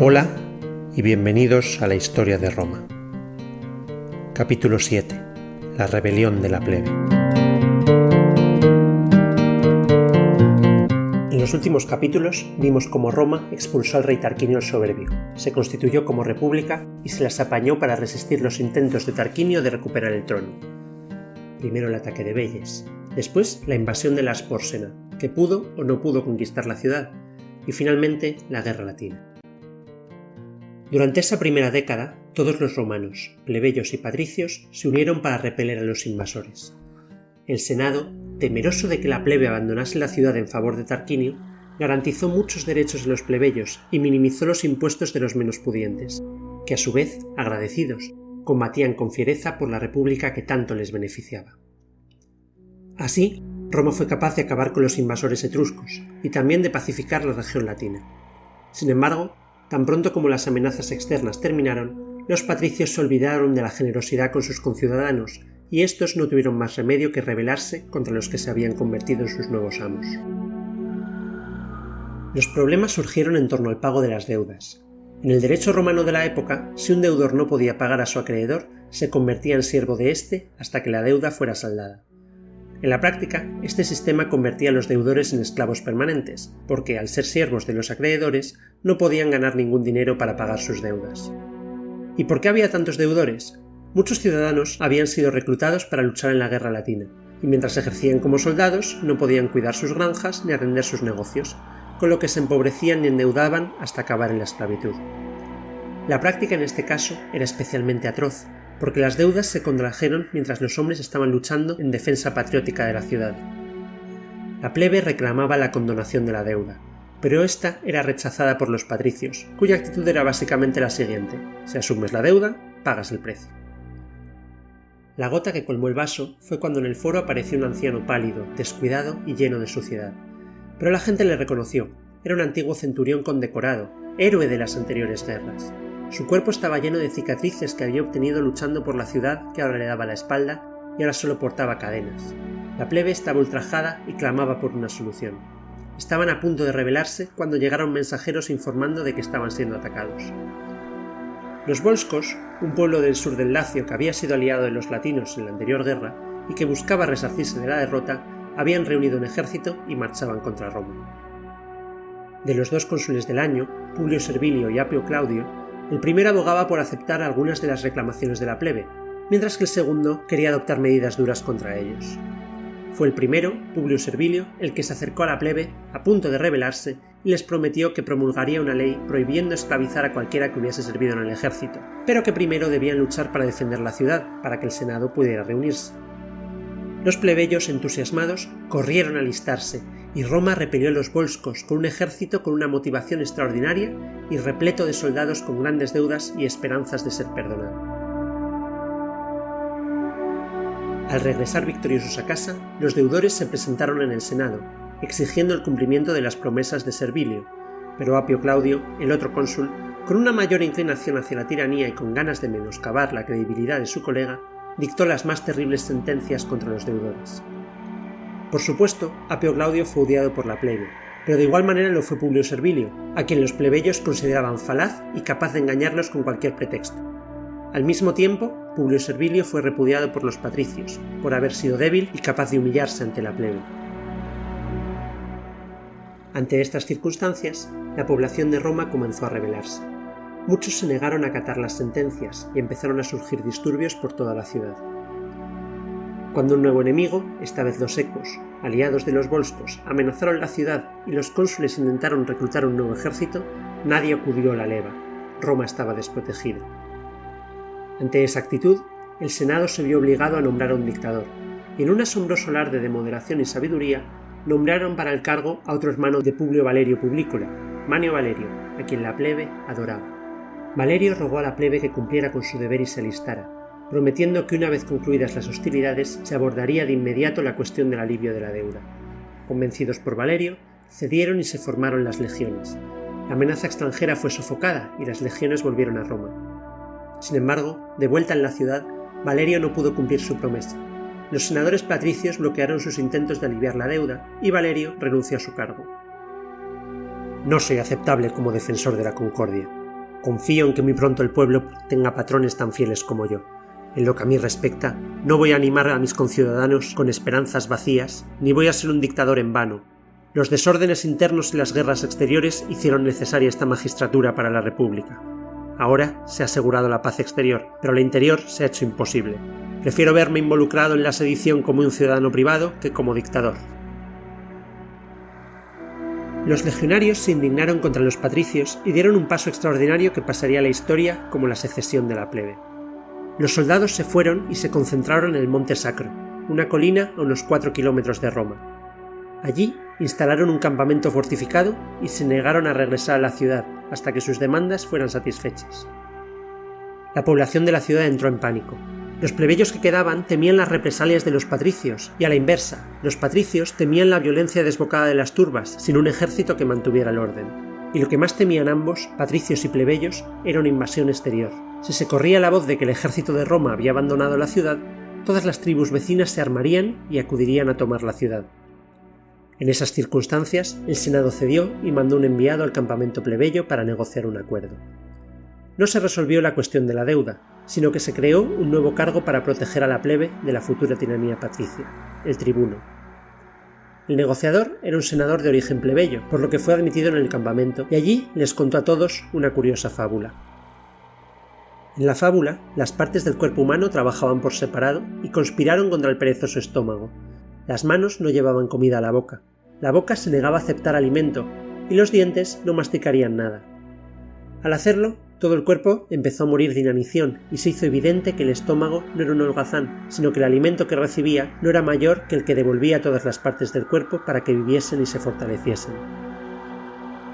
Hola y bienvenidos a la historia de Roma. Capítulo 7. La rebelión de la plebe. En los últimos capítulos vimos cómo Roma expulsó al rey Tarquinio el Soberbio, se constituyó como república y se las apañó para resistir los intentos de Tarquinio de recuperar el trono. Primero el ataque de Veyes, después la invasión de la Spórsena, que pudo o no pudo conquistar la ciudad, y finalmente la Guerra Latina. Durante esa primera década, todos los romanos, plebeyos y patricios se unieron para repeler a los invasores. El Senado, temeroso de que la plebe abandonase la ciudad en favor de Tarquinio, garantizó muchos derechos de los plebeyos y minimizó los impuestos de los menos pudientes, que a su vez, agradecidos, combatían con fiereza por la república que tanto les beneficiaba. Así, Roma fue capaz de acabar con los invasores etruscos y también de pacificar la región latina. Sin embargo, tan pronto como las amenazas externas terminaron, los patricios se olvidaron de la generosidad con sus conciudadanos y estos no tuvieron más remedio que rebelarse contra los que se habían convertido en sus nuevos amos. Los problemas surgieron en torno al pago de las deudas. En el derecho romano de la época, si un deudor no podía pagar a su acreedor, se convertía en siervo de éste hasta que la deuda fuera saldada. En la práctica, este sistema convertía a los deudores en esclavos permanentes, porque al ser siervos de los acreedores, no podían ganar ningún dinero para pagar sus deudas. ¿Y por qué había tantos deudores? Muchos ciudadanos habían sido reclutados para luchar en la Guerra Latina, y mientras ejercían como soldados, no podían cuidar sus granjas ni atender sus negocios, con lo que se empobrecían y endeudaban hasta acabar en la esclavitud. La práctica en este caso era especialmente atroz, porque las deudas se contrajeron mientras los hombres estaban luchando en defensa patriótica de la ciudad. La plebe reclamaba la condonación de la deuda, pero esta era rechazada por los patricios, cuya actitud era básicamente la siguiente: si asumes la deuda, pagas el precio. La gota que colmó el vaso fue cuando en el foro apareció un anciano pálido, descuidado y lleno de suciedad. Pero la gente le reconoció, era un antiguo centurión condecorado, héroe de las anteriores guerras. Su cuerpo estaba lleno de cicatrices que había obtenido luchando por la ciudad que ahora le daba la espalda y ahora solo portaba cadenas. La plebe estaba ultrajada y clamaba por una solución. Estaban a punto de rebelarse cuando llegaron mensajeros informando de que estaban siendo atacados. Los volscos, un pueblo del sur del Lacio que había sido aliado de los latinos en la anterior guerra y que buscaba resarcirse de la derrota, habían reunido un ejército y marchaban contra Roma. De los dos cónsules del año, Publio Servilio y Apio Claudio, el primero abogaba por aceptar algunas de las reclamaciones de la plebe, mientras que el segundo quería adoptar medidas duras contra ellos. Fue el primero, Publio Servilio, el que se acercó a la plebe, a punto de rebelarse, y les prometió que promulgaría una ley prohibiendo esclavizar a cualquiera que hubiese servido en el ejército, pero que primero debían luchar para defender la ciudad, para que el Senado pudiera reunirse. Los plebeyos, entusiasmados, corrieron a alistarse, y Roma repelió a los volscos con un ejército con una motivación extraordinaria y repleto de soldados con grandes deudas y esperanzas de ser perdonado. Al regresar victoriosos a casa, los deudores se presentaron en el Senado, exigiendo el cumplimiento de las promesas de Servilio, pero Apio Claudio, el otro cónsul, con una mayor inclinación hacia la tiranía y con ganas de menoscabar la credibilidad de su colega, dictó las más terribles sentencias contra los deudores. Por supuesto, Apio Claudio fue odiado por la plebe, pero de igual manera lo fue Publio Servilio, a quien los plebeyos consideraban falaz y capaz de engañarlos con cualquier pretexto. Al mismo tiempo, Publio Servilio fue repudiado por los patricios, por haber sido débil y capaz de humillarse ante la plebe. Ante estas circunstancias, la población de Roma comenzó a rebelarse. Muchos se negaron a acatar las sentencias y empezaron a surgir disturbios por toda la ciudad. Cuando un nuevo enemigo, esta vez los ecos, aliados de los volscos, amenazaron la ciudad y los cónsules intentaron reclutar un nuevo ejército, nadie acudió a la leva. Roma estaba desprotegida. Ante esa actitud, el Senado se vio obligado a nombrar a un dictador, y en un asombroso alarde de moderación y sabiduría, nombraron para el cargo a otro hermano de Publio Valerio Publícola, Manio Valerio, a quien la plebe adoraba. Valerio rogó a la plebe que cumpliera con su deber y se alistara, prometiendo que una vez concluidas las hostilidades se abordaría de inmediato la cuestión del alivio de la deuda. Convencidos por Valerio, cedieron y se formaron las legiones. La amenaza extranjera fue sofocada y las legiones volvieron a Roma. Sin embargo, de vuelta en la ciudad, Valerio no pudo cumplir su promesa. Los senadores patricios bloquearon sus intentos de aliviar la deuda y Valerio renunció a su cargo. No soy aceptable como defensor de la concordia, Confío en que muy pronto el pueblo tenga patrones tan fieles como yo. En lo que a mí respecta, no voy a animar a mis conciudadanos con esperanzas vacías, ni voy a ser un dictador en vano. Los desórdenes internos y las guerras exteriores hicieron necesaria esta magistratura para la República. Ahora se ha asegurado la paz exterior, pero la interior se ha hecho imposible. Prefiero verme involucrado en la sedición como un ciudadano privado que como dictador. Los legionarios se indignaron contra los patricios y dieron un paso extraordinario que pasaría a la historia como la secesión de la plebe. Los soldados se fueron y se concentraron en el Monte Sacro, una colina a unos 4 kilómetros de Roma. Allí instalaron un campamento fortificado y se negaron a regresar a la ciudad hasta que sus demandas fueran satisfechas. La población de la ciudad entró en pánico. Los plebeyos que quedaban temían las represalias de los patricios y a la inversa, los patricios temían la violencia desbocada de las turbas sin un ejército que mantuviera el orden. Y lo que más temían ambos, patricios y plebeyos, era una invasión exterior. Si se corría la voz de que el ejército de Roma había abandonado la ciudad, todas las tribus vecinas se armarían y acudirían a tomar la ciudad. En esas circunstancias, el Senado cedió y mandó un enviado al campamento plebeyo para negociar un acuerdo. No se resolvió la cuestión de la deuda, sino que se creó un nuevo cargo para proteger a la plebe de la futura tiranía patricia, el tribuno. El negociador era un senador de origen plebeyo, por lo que fue admitido en el campamento, y allí les contó a todos una curiosa fábula. En la fábula, las partes del cuerpo humano trabajaban por separado y conspiraron contra el perezoso estómago. Las manos no llevaban comida a la boca se negaba a aceptar alimento, y los dientes no masticarían nada. Al hacerlo, todo el cuerpo empezó a morir de inanición y se hizo evidente que el estómago no era un holgazán, sino que el alimento que recibía no era mayor que el que devolvía a todas las partes del cuerpo para que viviesen y se fortaleciesen.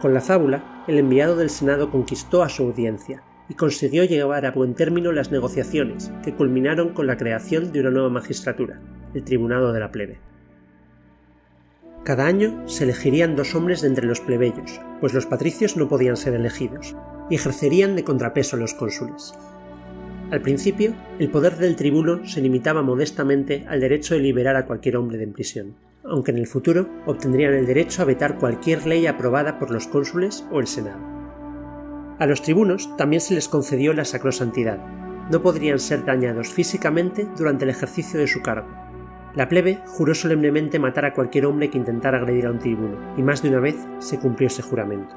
Con la fábula, el enviado del Senado conquistó a su audiencia y consiguió llevar a buen término las negociaciones, que culminaron con la creación de una nueva magistratura, el Tribunado de la Plebe. Cada año se elegirían 2 hombres de entre los plebeyos, pues los patricios no podían ser elegidos, y ejercerían de contrapeso a los cónsules. Al principio, el poder del tribuno se limitaba modestamente al derecho de liberar a cualquier hombre en prisión, aunque en el futuro obtendrían el derecho a vetar cualquier ley aprobada por los cónsules o el Senado. A los tribunos también se les concedió la sacrosantidad. No podrían ser dañados físicamente durante el ejercicio de su cargo. La plebe juró solemnemente matar a cualquier hombre que intentara agredir a un tribuno, y más de una vez se cumplió ese juramento.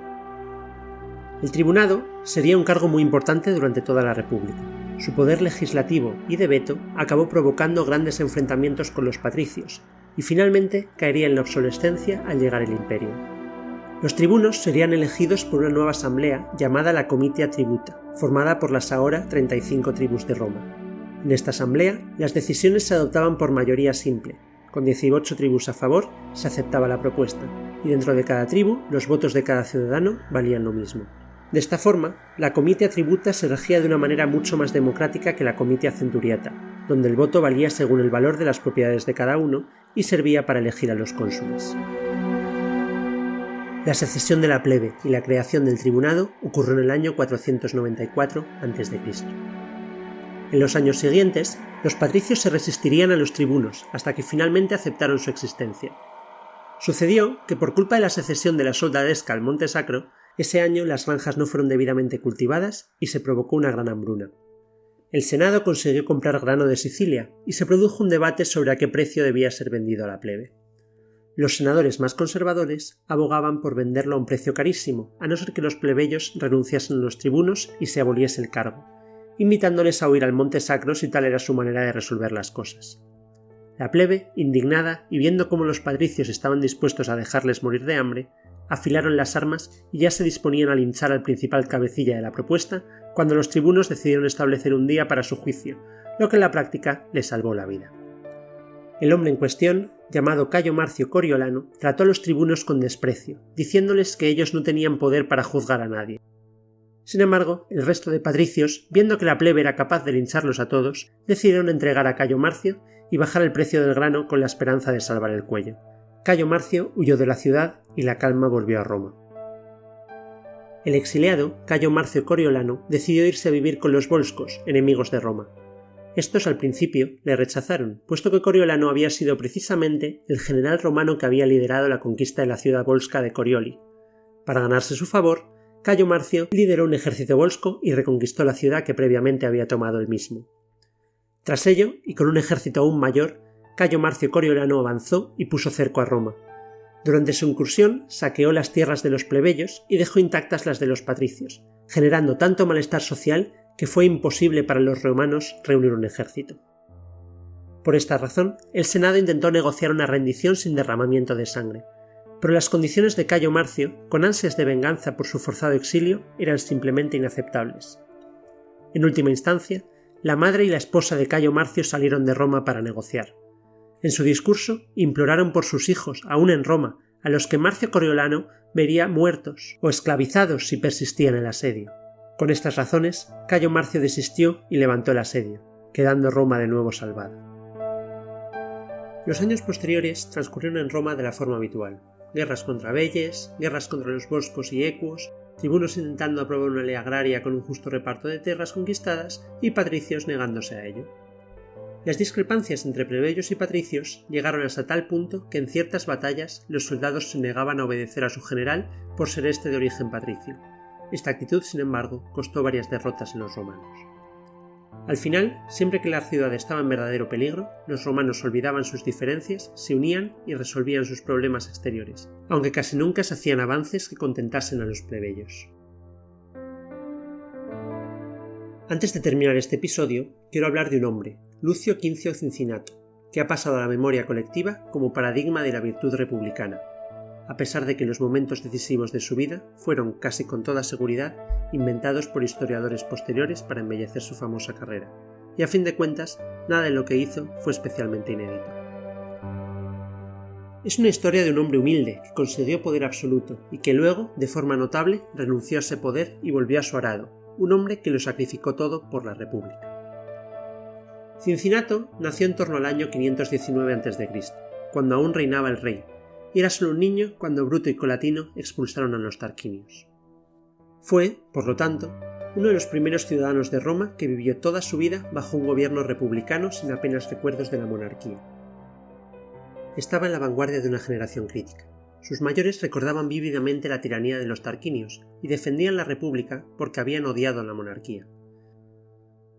El tribunado sería un cargo muy importante durante toda la República. Su poder legislativo y de veto acabó provocando grandes enfrentamientos con los patricios, y finalmente caería en la obsolescencia al llegar el imperio. Los tribunos serían elegidos por una nueva asamblea llamada la Comitia Tributa, formada por las ahora 35 tribus de Roma. En esta asamblea, las decisiones se adoptaban por mayoría simple. Con 18 tribus a favor, se aceptaba la propuesta, y dentro de cada tribu, los votos de cada ciudadano valían lo mismo. De esta forma, la Comitia Tributa se regía de una manera mucho más democrática que la Comitia Centuriata, donde el voto valía según el valor de las propiedades de cada uno y servía para elegir a los cónsules. La secesión de la plebe y la creación del tribunado ocurrió en el año 494 a.C. En los años siguientes, los patricios se resistirían a los tribunos hasta que finalmente aceptaron su existencia. Sucedió que por culpa de la secesión de la soldadesca al Monte Sacro, ese año las granjas no fueron debidamente cultivadas y se provocó una gran hambruna. El Senado consiguió comprar grano de Sicilia y se produjo un debate sobre a qué precio debía ser vendido a la plebe. Los senadores más conservadores abogaban por venderlo a un precio carísimo, a no ser que los plebeyos renunciasen a los tribunos y se aboliese el cargo, invitándoles a huir al Monte Sacro si tal era su manera de resolver las cosas. La plebe, indignada y viendo cómo los patricios estaban dispuestos a dejarles morir de hambre, afilaron las armas y ya se disponían a linchar al principal cabecilla de la propuesta cuando los tribunos decidieron establecer un día para su juicio, lo que en la práctica les salvó la vida. El hombre en cuestión, llamado Cayo Marcio Coriolano, trató a los tribunos con desprecio, diciéndoles que ellos no tenían poder para juzgar a nadie. Sin embargo, el resto de patricios, viendo que la plebe era capaz de lincharlos a todos, decidieron entregar a Cayo Marcio y bajar el precio del grano con la esperanza de salvar el cuello. Cayo Marcio huyó de la ciudad y la calma volvió a Roma. El exiliado, Cayo Marcio Coriolano, decidió irse a vivir con los volscos, enemigos de Roma. Estos al principio le rechazaron, puesto que Coriolano había sido precisamente el general romano que había liderado la conquista de la ciudad volsca de Corioli. Para ganarse su favor, Cayo Marcio lideró un ejército volsco y reconquistó la ciudad que previamente había tomado él mismo. Tras ello, y con un ejército aún mayor, Cayo Marcio Coriolano avanzó y puso cerco a Roma. Durante su incursión saqueó las tierras de los plebeyos y dejó intactas las de los patricios, generando tanto malestar social que fue imposible para los romanos reunir un ejército. Por esta razón, el Senado intentó negociar una rendición sin derramamiento de sangre, pero las condiciones de Cayo Marcio, con ansias de venganza por su forzado exilio, eran simplemente inaceptables. En última instancia, la madre y la esposa de Cayo Marcio salieron de Roma para negociar. En su discurso imploraron por sus hijos, aún en Roma, a los que Marcio Coriolano vería muertos o esclavizados si persistía en el asedio. Con estas razones, Cayo Marcio desistió y levantó el asedio, quedando Roma de nuevo salvada. Los años posteriores transcurrieron en Roma de la forma habitual: guerras contra beyes, guerras contra los volscos y equos, tribunos intentando aprobar una ley agraria con un justo reparto de tierras conquistadas y patricios negándose a ello. Las discrepancias entre plebeyos y patricios llegaron hasta tal punto que en ciertas batallas los soldados se negaban a obedecer a su general por ser este de origen patricio. Esta actitud, sin embargo, costó varias derrotas en los romanos. Al final, siempre que la ciudad estaba en verdadero peligro, los romanos olvidaban sus diferencias, se unían y resolvían sus problemas exteriores, aunque casi nunca se hacían avances que contentasen a los plebeyos. Antes de terminar este episodio, quiero hablar de un hombre, Lucio Quincio Cincinato, que ha pasado a la memoria colectiva como paradigma de la virtud republicana, a pesar de que los momentos decisivos de su vida fueron, casi con toda seguridad, inventados por historiadores posteriores para embellecer su famosa carrera, y a fin de cuentas, nada de lo que hizo fue especialmente inédito. Es una historia de un hombre humilde que consiguió poder absoluto y que luego, de forma notable, renunció a ese poder y volvió a su arado, un hombre que lo sacrificó todo por la República. Cincinato nació en torno al año 519 a.C., cuando aún reinaba el rey, y era solo un niño cuando Bruto y Colatino expulsaron a los tarquinios. Fue, por lo tanto, uno de los primeros ciudadanos de Roma que vivió toda su vida bajo un gobierno republicano sin apenas recuerdos de la monarquía. Estaba en la vanguardia de una generación crítica. Sus mayores recordaban vívidamente la tiranía de los tarquinios y defendían la república porque habían odiado a la monarquía.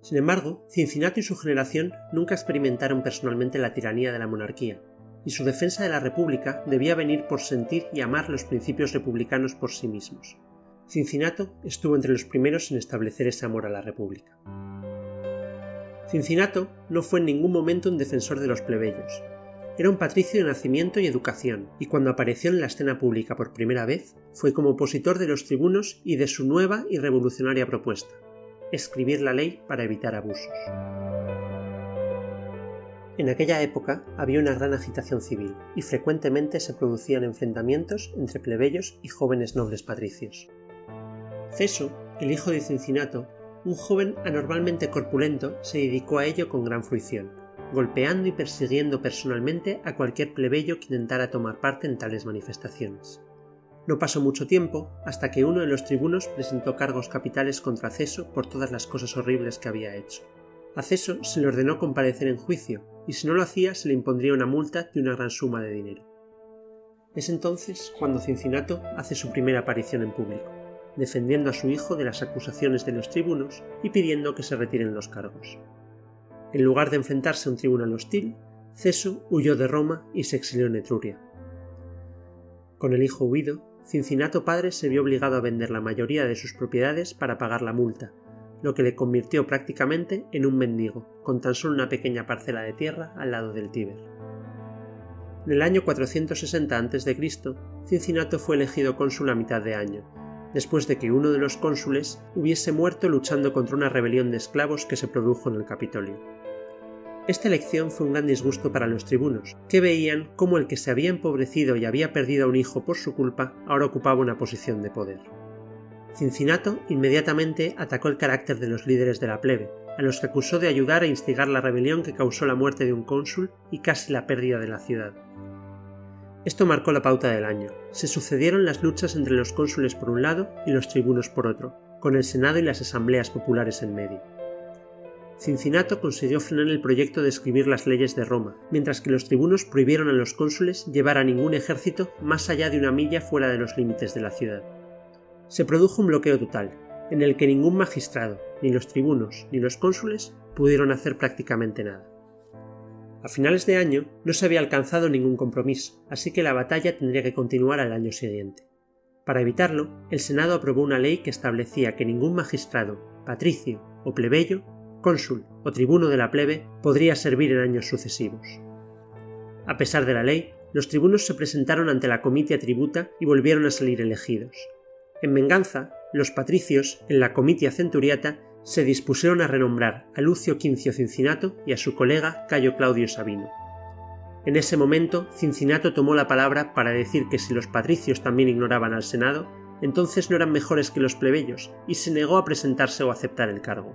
Sin embargo, Cincinato y su generación nunca experimentaron personalmente la tiranía de la monarquía, y su defensa de la república debía venir por sentir y amar los principios republicanos por sí mismos. Cincinato estuvo entre los primeros en establecer ese amor a la república. Cincinato no fue en ningún momento un defensor de los plebeyos. Era un patricio de nacimiento y educación, y cuando apareció en la escena pública por primera vez, fue como opositor de los tribunos y de su nueva y revolucionaria propuesta: escribir la ley para evitar abusos. En aquella época había una gran agitación civil, y frecuentemente se producían enfrentamientos entre plebeyos y jóvenes nobles patricios. Ceso, el hijo de Cincinato, un joven anormalmente corpulento, se dedicó a ello con gran fruición, golpeando y persiguiendo personalmente a cualquier plebeyo que intentara tomar parte en tales manifestaciones. No pasó mucho tiempo hasta que uno de los tribunos presentó cargos capitales contra Ceso por todas las cosas horribles que había hecho. A Ceso se le ordenó comparecer en juicio, y si no lo hacía se le impondría una multa de una gran suma de dinero. Es entonces cuando Cincinato hace su primera aparición en público, defendiendo a su hijo de las acusaciones de los tribunos y pidiendo que se retiren los cargos. En lugar de enfrentarse a un tribunal hostil, Ceso huyó de Roma y se exilió en Etruria. Con el hijo huido, Cincinato padre se vio obligado a vender la mayoría de sus propiedades para pagar la multa, lo que le convirtió prácticamente en un mendigo, con tan solo una pequeña parcela de tierra al lado del Tíber. En el año 460 a.C., Cincinato fue elegido cónsul a mitad de año, después de que uno de los cónsules hubiese muerto luchando contra una rebelión de esclavos que se produjo en el Capitolio. Esta elección fue un gran disgusto para los tribunos, que veían cómo el que se había empobrecido y había perdido a un hijo por su culpa ahora ocupaba una posición de poder. Cincinato inmediatamente atacó el carácter de los líderes de la plebe, a los que acusó de ayudar a instigar la rebelión que causó la muerte de un cónsul y casi la pérdida de la ciudad. Esto marcó la pauta del año. Se sucedieron las luchas entre los cónsules por un lado y los tribunos por otro, con el Senado y las asambleas populares en medio. Cincinato consiguió frenar el proyecto de escribir las leyes de Roma, mientras que los tribunos prohibieron a los cónsules llevar a ningún ejército más allá de una milla fuera de los límites de la ciudad. se produjo un bloqueo total, en el que ningún magistrado, ni los tribunos, ni los cónsules pudieron hacer prácticamente nada. A finales de año no se había alcanzado ningún compromiso, así que la batalla tendría que continuar al año siguiente. Para evitarlo, el Senado aprobó una ley que establecía que ningún magistrado, patricio o plebeyo, cónsul o tribuno de la plebe podría servir en años sucesivos. A pesar de la ley, los tribunos se presentaron ante la comitia tributa y volvieron a salir elegidos. En venganza, los patricios, en la comitia centuriata, se dispusieron a renombrar a Lucio Quincio Cincinato y a su colega Cayo Claudio Sabino. En ese momento, Cincinato tomó la palabra para decir que si los patricios también ignoraban al Senado, entonces no eran mejores que los plebeyos, y se negó a presentarse o aceptar el cargo.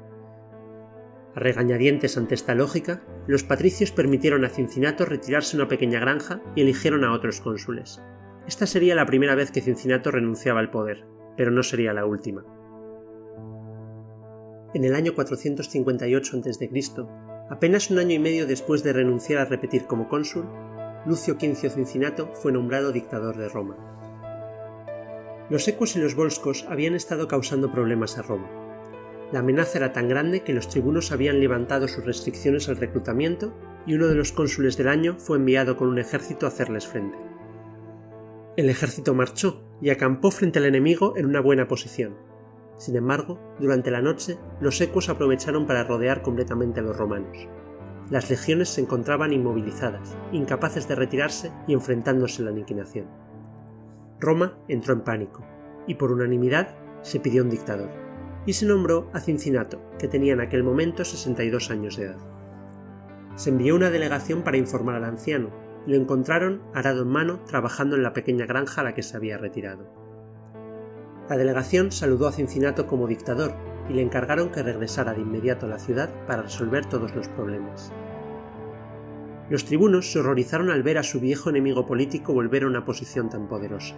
A regañadientes ante esta lógica, los patricios permitieron a Cincinato retirarse a una pequeña granja y eligieron a otros cónsules. Esta sería la primera vez que Cincinato renunciaba al poder, pero no sería la última. En el año 458 a.C., apenas un año y medio después de renunciar a repetir como cónsul, Lucio Quincio Cincinato fue nombrado dictador de Roma. Los equos y los volscos habían estado causando problemas a Roma. La amenaza era tan grande que los tribunos habían levantado sus restricciones al reclutamiento y uno de los cónsules del año fue enviado con un ejército a hacerles frente. El ejército marchó y acampó frente al enemigo en una buena posición. Sin embargo, durante la noche, los equos aprovecharon para rodear completamente a los romanos. Las legiones se encontraban inmovilizadas, incapaces de retirarse y enfrentándose a la aniquilación. Roma entró en pánico, y por unanimidad se pidió un dictador, y se nombró a Cincinato, que tenía en aquel momento 62 años de edad. Se envió una delegación para informar al anciano, y lo encontraron arado en mano trabajando en la pequeña granja a la que se había retirado. La delegación saludó a Cincinato como dictador y le encargaron que regresara de inmediato a la ciudad para resolver todos los problemas. Los tribunos se horrorizaron al ver a su viejo enemigo político volver a una posición tan poderosa,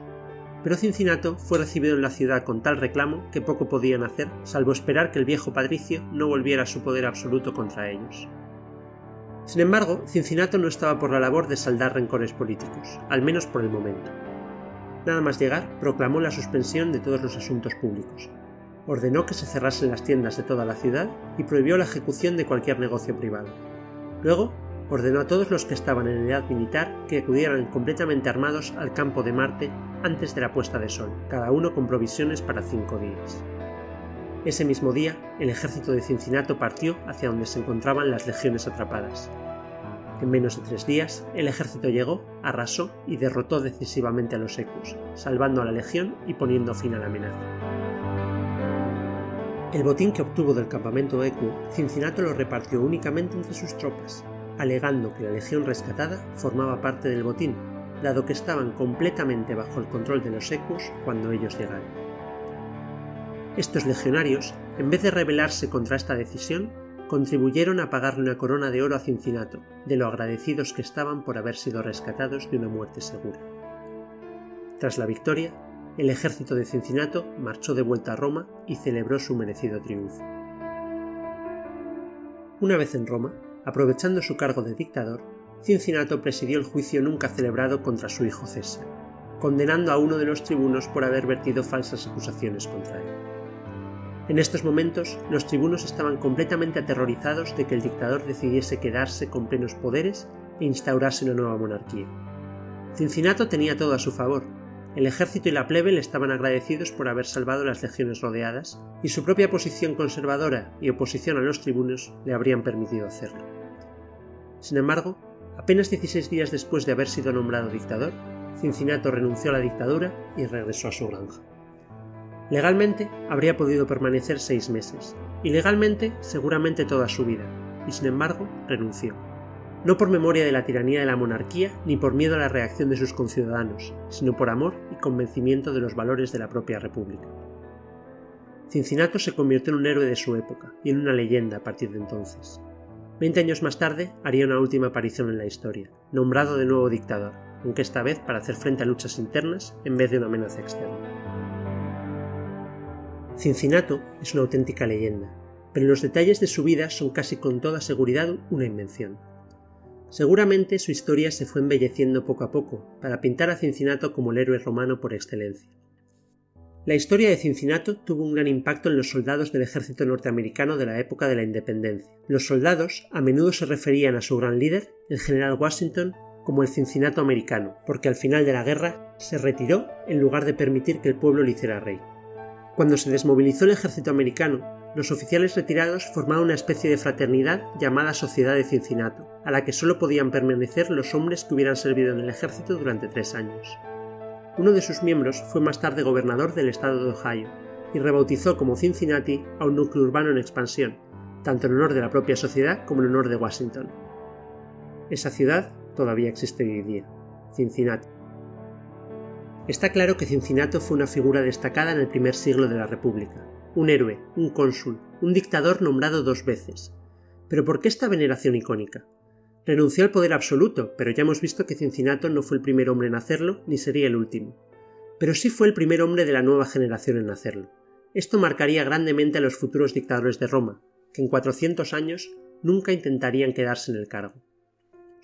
pero Cincinato fue recibido en la ciudad con tal reclamo que poco podían hacer salvo esperar que el viejo patricio no volviera a su poder absoluto contra ellos. Sin embargo, Cincinato no estaba por la labor de saldar rencores políticos, al menos por el momento. Nada más llegar, proclamó la suspensión de todos los asuntos públicos. Ordenó que se cerrasen las tiendas de toda la ciudad y prohibió la ejecución de cualquier negocio privado. Luego, ordenó a todos los que estaban en edad militar que acudieran completamente armados al campo de Marte antes de la puesta de sol, cada uno con provisiones para 5 días. Ese mismo día, el ejército de Cincinato partió hacia donde se encontraban las legiones atrapadas. En menos de 3 días, el ejército llegó, arrasó y derrotó decisivamente a los equos, salvando a la legión y poniendo fin a la amenaza. El botín que obtuvo del campamento equo, Cincinato lo repartió únicamente entre sus tropas, alegando que la legión rescatada formaba parte del botín, dado que estaban completamente bajo el control de los equos cuando ellos llegaron. Estos legionarios, en vez de rebelarse contra esta decisión, contribuyeron a pagarle una corona de oro a Cincinato, de lo agradecidos que estaban por haber sido rescatados de una muerte segura. Tras la victoria, el ejército de Cincinato marchó de vuelta a Roma y celebró su merecido triunfo. Una vez en Roma, aprovechando su cargo de dictador, Cincinato presidió el juicio nunca celebrado contra su hijo César, condenando a uno de los tribunos por haber vertido falsas acusaciones contra él. En estos momentos, los tribunos estaban completamente aterrorizados de que el dictador decidiese quedarse con plenos poderes e instaurase una nueva monarquía. Cincinato tenía todo a su favor. El ejército y la plebe le estaban agradecidos por haber salvado las legiones rodeadas, y su propia posición conservadora y oposición a los tribunos le habrían permitido hacerlo. Sin embargo, apenas 16 días después de haber sido nombrado dictador, Cincinato renunció a la dictadura y regresó a su granja. Legalmente habría podido permanecer 6 meses, y legalmente seguramente toda su vida, y sin embargo renunció. No por memoria de la tiranía de la monarquía ni por miedo a la reacción de sus conciudadanos, sino por amor y convencimiento de los valores de la propia república. Cincinato se convirtió en un héroe de su época y en una leyenda a partir de entonces. 20 años más tarde haría una última aparición en la historia, nombrado de nuevo dictador, aunque esta vez para hacer frente a luchas internas en vez de una amenaza externa. Cincinato es una auténtica leyenda, pero los detalles de su vida son casi con toda seguridad una invención. Seguramente su historia se fue embelleciendo poco a poco para pintar a Cincinato como el héroe romano por excelencia. La historia de Cincinnato tuvo un gran impacto en los soldados del ejército norteamericano de la época de la independencia. Los soldados a menudo se referían a su gran líder, el general Washington, como el Cincinnato americano, porque al final de la guerra se retiró en lugar de permitir que el pueblo le hiciera rey. Cuando se desmovilizó el ejército americano, los oficiales retirados formaron una especie de fraternidad llamada Sociedad de Cincinnato, a la que solo podían permanecer los hombres que hubieran servido en el ejército durante 3 años. Uno de sus miembros fue más tarde gobernador del estado de Ohio y rebautizó como Cincinnati a un núcleo urbano en expansión, tanto en honor de la propia sociedad como en honor de Washington. Esa ciudad todavía existe hoy día, Cincinnati. Está claro que Cincinnato fue una figura destacada en el primer siglo de la República, un héroe, un cónsul, un dictador nombrado 2 veces. ¿Pero por qué esta veneración icónica? Renunció al poder absoluto, pero ya hemos visto que Cincinnato no fue el primer hombre en hacerlo, ni sería el último. Pero sí fue el primer hombre de la nueva generación en hacerlo. Esto marcaría grandemente a los futuros dictadores de Roma, que en 400 años nunca intentarían quedarse en el cargo.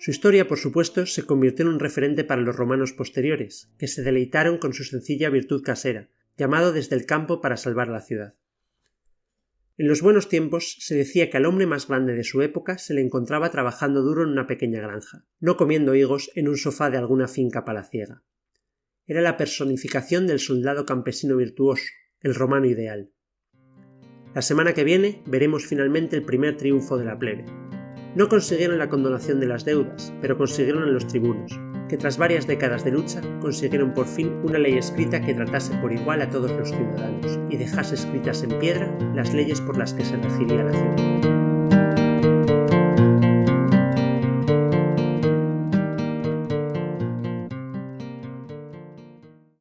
Su historia, por supuesto, se convirtió en un referente para los romanos posteriores, que se deleitaron con su sencilla virtud casera, llamado desde el campo para salvar la ciudad. En los buenos tiempos se decía que al hombre más grande de su época se le encontraba trabajando duro en una pequeña granja, no comiendo higos en un sofá de alguna finca palaciega. Era la personificación del soldado campesino virtuoso, el romano ideal. La semana que viene veremos finalmente el primer triunfo de la plebe. No consiguieron la condonación de las deudas, pero consiguieron a los tribunos, que tras varias décadas de lucha consiguieron por fin una ley escrita que tratase por igual a todos los ciudadanos y dejase escritas en piedra las leyes por las que se regiría la ciudad.